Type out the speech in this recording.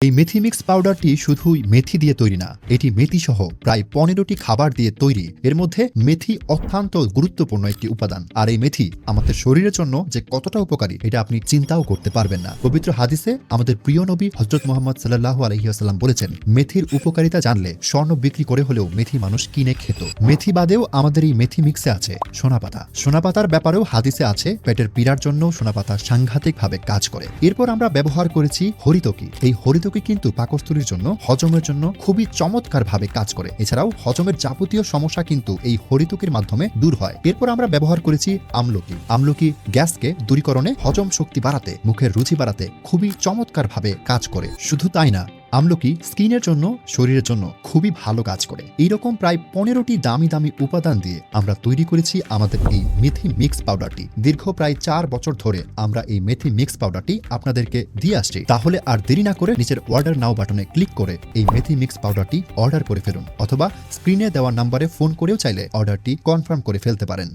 এই মেথি মিক্স পাউডারটি শুধুই মেথি দিয়ে তৈরি না, এটি মেথি সহ প্রায় 15টি খাবার দিয়ে তৈরি। এর মধ্যে মেথি অত্যন্ত গুরুত্বপূর্ণ একটি উপাদান। আর এই মেথি আমাদের শরীরের জন্য যে কতটা উপকারী এটা আপনি চিন্তাও করতে পারবেন না। পবিত্র হাদিসে আমাদের প্রিয় নবী হযরত মুহাম্মদ সাল্লাল্লাহু আলাইহি ওয়াসাল্লাম বলেছেন, মেথির উপকারিতা জানলে স্বর্ণ বিক্রি করে হলেও মেথি মানুষ কিনে খেত। মেথি বাদেও আমাদের এই মেথি মিক্সে আছে সোনাপাতা। সোনাপাতার ব্যাপারেও হাদিসে আছে পেটের পীড়ার জন্য সোনাপাতা সাংঘাতিকভাবে কাজ করে। এরপর আমরা ব্যবহার করেছি হরিতকি। এই হরিতকি কিন্তু পাকস্থলীর জন্য, হজমের জন্য খুবই চমৎকারভাবে কাজ করে। এছাড়াও হজমের যাবতীয় সমস্যা কিন্তু এই হরিতকির মাধ্যমে দূর হয়। এরপর আমরা ব্যবহার করেছি আমলকি। আমলকি গ্যাসকে দূরীকরণে, হজম শক্তি বাড়াতে, মুখের রুচি বাড়াতে খুবই চমৎকারভাবে কাজ করে। শুধু তাই না, আমলকি স্কিনের জন্য, শরীরের জন্য খুবই ভালো কাজ করে। এইরকম প্রায় 15টি দামি দামি উপাদান দিয়ে আমরা তৈরি করেছি আমাদের এই মেথি মিক্স পাউডারটি। দীর্ঘ প্রায় 4 বছর ধরে আমরা এই মেথি মিক্স পাউডারটি আপনাদেরকে দিয়ে আসছি। তাহলে আর দেরি না করে নিচের অর্ডার নাও বাটনে ক্লিক করে এই মেথি মিক্স পাউডারটি অর্ডার করে ফেলুন, অথবা স্ক্রিনে দেওয়া নাম্বারে ফোন করেও চাইলে অর্ডারটি কনফার্ম করে ফেলতে পারেন।